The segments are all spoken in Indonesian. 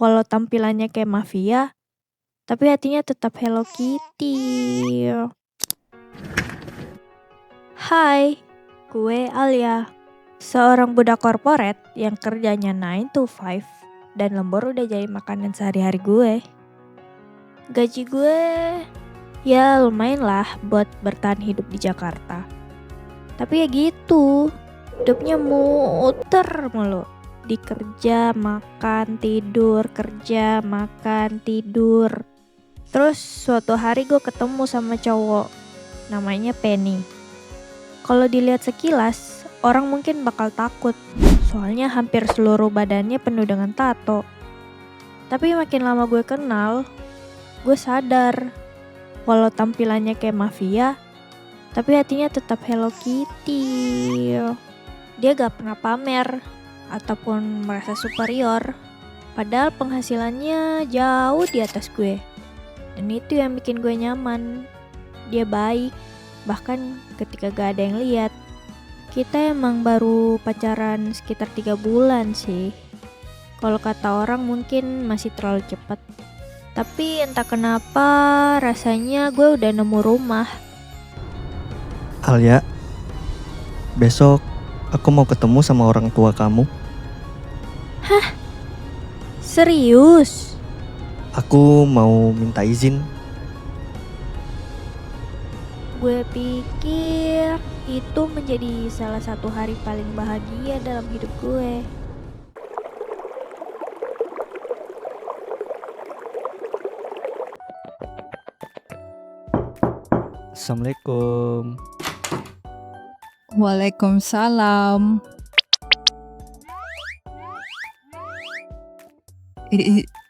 Walau tampilannya kayak mafia, tapi hatinya tetap Hello Kitty. Hai, gue Alia. Seorang budak korporat yang kerjanya 9 to 5 dan lembur udah jadi makanan sehari-hari gue. Gaji gue ya lumayan lah buat bertahan hidup di Jakarta. Tapi ya gitu, hidupnya muter mulu. Di kerja, makan, tidur, kerja, makan, tidur. Terus suatu hari gue ketemu sama cowok, namanya Penny. Kalau dilihat sekilas, orang mungkin bakal takut, soalnya hampir seluruh badannya penuh dengan tato. Tapi makin lama gue kenal, gue sadar, walau tampilannya kayak mafia, tapi hatinya tetap Hello Kitty. Dia gak pernah pamer ataupun merasa superior, padahal penghasilannya jauh di atas gue. Dan itu yang bikin gue nyaman. Dia baik, bahkan ketika gak ada yang lihat. Kita emang baru pacaran sekitar 3 bulan sih. Kalau kata orang mungkin masih terlalu cepat. Tapi entah kenapa rasanya gue udah nemu rumah. Alia, besok aku mau ketemu sama orang tua kamu. Hah? Serius? Aku mau minta izin. Gue pikir itu menjadi salah satu hari paling bahagia dalam hidup gue. Assalamualaikum. Waalaikumsalam.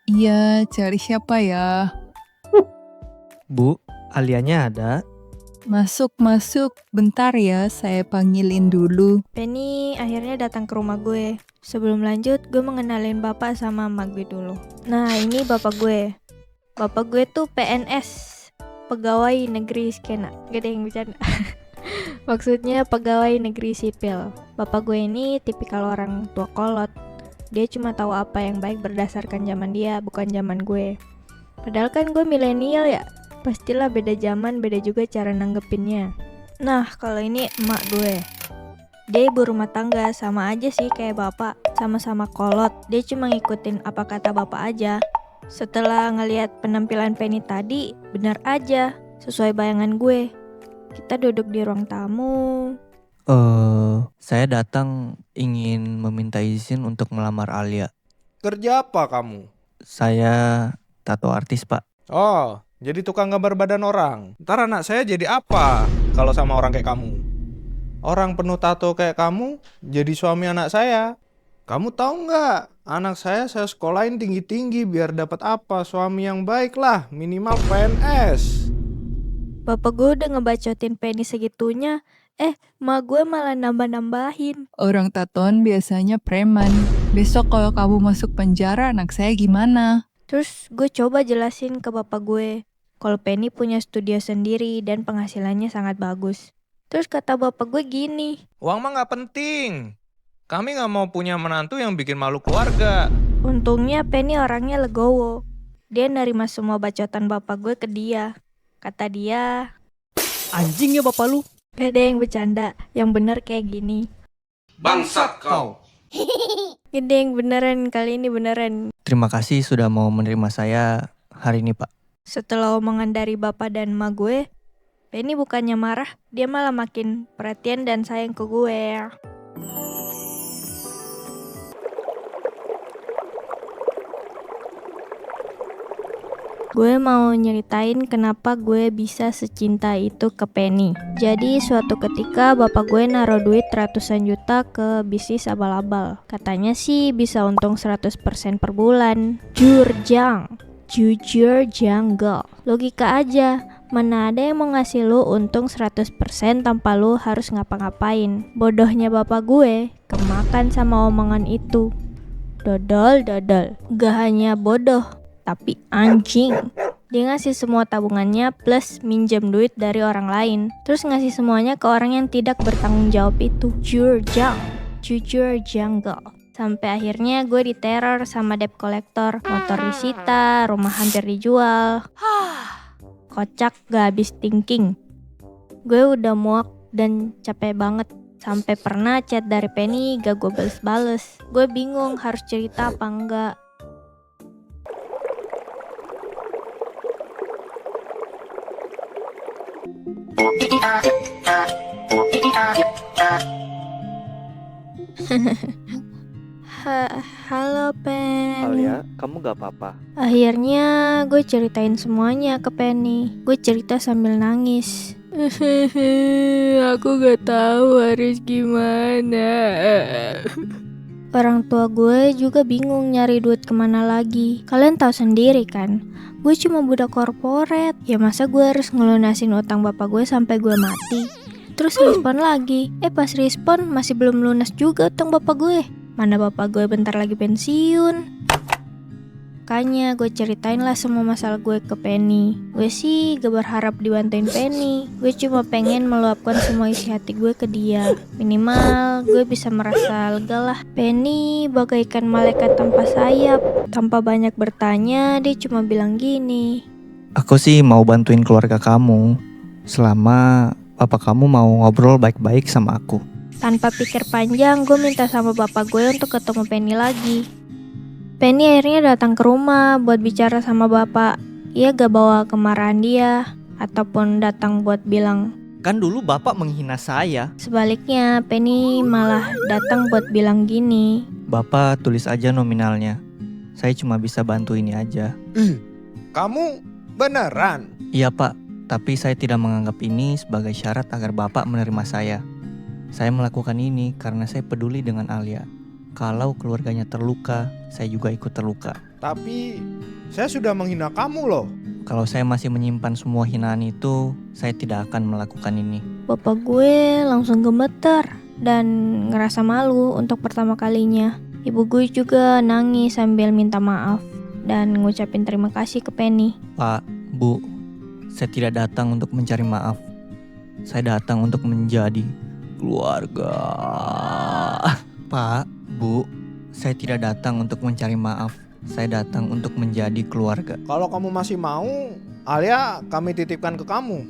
Iya, cari siapa ya? Bu, Alianya ada? Masuk. Bentar ya, saya panggilin dulu. Penny akhirnya datang ke rumah gue. Sebelum lanjut, gue mengenalin bapak sama emak gue dulu. Nah, ini bapak gue. Bapak gue tuh PNS, pegawai negeri skena. Gak ada yang bercanda. Maksudnya pegawai negeri sipil. Bapak gue ini tipikal orang tua kolot. Dia cuma tahu apa yang baik berdasarkan zaman dia, bukan zaman gue. Padahal kan gue milenial ya. Pastilah beda zaman, beda juga cara nanggepinnya. Nah, kalau ini emak gue. Dia ibu rumah tangga, sama aja sih kayak bapak. Sama-sama kolot. Dia cuma ngikutin apa kata bapak aja. Setelah ngelihat penampilan Penny tadi, benar aja. Sesuai bayangan gue. Kita duduk di ruang tamu. Saya datang ingin meminta izin untuk melamar Alia. Kerja apa kamu? Saya tato artis, Pak. Oh, jadi tukang gambar badan orang. Ntar anak saya jadi apa kalau sama orang kayak kamu? Orang penuh tato kayak kamu jadi suami anak saya. Kamu tahu nggak? Anak saya sekolahin tinggi-tinggi biar dapat apa? Suami yang baik lah, minimal PNS. Bapak gue udah ngebacotin Penny segitunya. Mak gue malah nambah-nambahin. Orang tatoan biasanya preman. Besok kalau kamu masuk penjara, anak saya gimana? Terus gue coba jelasin ke bapak gue kalau Penny punya studio sendiri dan penghasilannya sangat bagus. Terus kata bapak gue gini, Uang mah nggak penting. Kami nggak mau punya menantu yang bikin malu keluarga. untungnya Penny orangnya legowo. Dia nerima semua bacotan bapak gue ke dia. Kata dia, Anjing ya bapak lu. gak ada yang bercanda, yang bener kayak gini. Bangsat kau. Gak ada yang beneran, kali ini beneran. Terima kasih sudah mau menerima saya hari ini, Pak. Setelah omongan dari bapak dan emak gue, Penny bukannya marah, dia malah makin perhatian dan sayang ke gue. Gue mau nyeritain kenapa gue bisa secinta itu ke Penny. Jadi suatu ketika bapak gue naruh duit ratusan juta ke bisnis abal-abal. Katanya sih bisa untung 100% per bulan. Jujur janggal. Logika aja, mana ada yang mau ngasih lu untung 100% tanpa lu harus ngapa-ngapain. Bodohnya bapak gue kemakan sama omongan itu. Dodol. Gak hanya bodoh, tapi anjing. Dia ngasih semua tabungannya plus minjem duit dari orang lain. Terus ngasih semuanya ke orang yang tidak bertanggung jawab itu. Jujur janggal. Sampai akhirnya gue diteror sama debt collector. Motor disita, rumah hampir dijual. Kocak gak habis thinking. Gue udah muak dan capek banget. Sampai pernah chat dari Penny gak gue bales-bales. Gue bingung harus cerita apa enggak. Halo Pen. Alia, kamu gak apa-apa? Akhirnya gue ceritain semuanya ke Penny. Gue cerita sambil nangis. Aku gak tahu harus gimana. Orang tua gue juga bingung nyari duit kemana lagi. Kalian tahu sendiri kan, gue cuma budak korporat. Ya masa gue harus ngelunasin utang bapak gue sampai gue mati. Terus respon lagi. Pas respon masih belum lunas juga utang bapak gue. Mana bapak gue bentar lagi pensiun. Makanya gue ceritain lah semua masalah gue ke Penny. Gue sih gak berharap dibantuin Penny. Gue cuma pengen meluapkan semua isi hati gue ke dia. Minimal gue bisa merasa lega lah. Penny bagaikan malaikat tanpa sayap. Tanpa banyak bertanya, dia cuma bilang gini. Aku sih mau bantuin keluarga kamu selama bapak kamu mau ngobrol baik-baik sama aku. Tanpa pikir panjang, gue minta sama bapak gue untuk ketemu Penny lagi. Penny akhirnya datang ke rumah buat bicara sama bapak. Ia gak bawa kemarahan dia, ataupun datang buat bilang. Kan dulu bapak menghina saya. Sebaliknya, Penny malah datang buat bilang gini. Bapak tulis aja nominalnya. Saya cuma bisa bantu ini aja. Kamu beneran? Iya pak, tapi saya tidak menganggap ini sebagai syarat agar bapak menerima saya. Saya melakukan ini karena saya peduli dengan Alia. Kalau keluarganya terluka, saya juga ikut terluka. Tapi saya sudah menghina kamu loh. Kalau saya masih menyimpan semua hinaan itu, saya tidak akan melakukan ini. Bapak gue langsung gemeter dan ngerasa malu untuk pertama kalinya. Ibu gue juga nangis sambil minta maaf dan ngucapin terima kasih ke Penny. Pak, Bu, saya tidak datang untuk mencari maaf. Saya datang untuk menjadi keluarga. Pak, Bu, saya tidak datang untuk mencari maaf. Saya datang untuk menjadi keluarga. Kalau kamu masih mau, Alia kami titipkan ke kamu.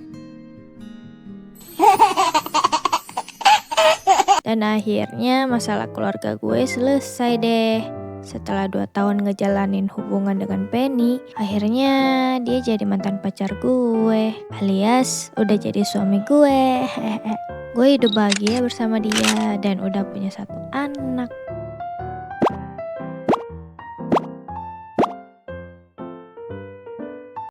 Dan akhirnya masalah keluarga gue selesai deh. Setelah 2 tahun ngejalanin hubungan dengan Penny, akhirnya dia jadi mantan pacar gue, alias udah jadi suami gue. Gue hidup bahagia bersama dia dan udah punya 1 anak.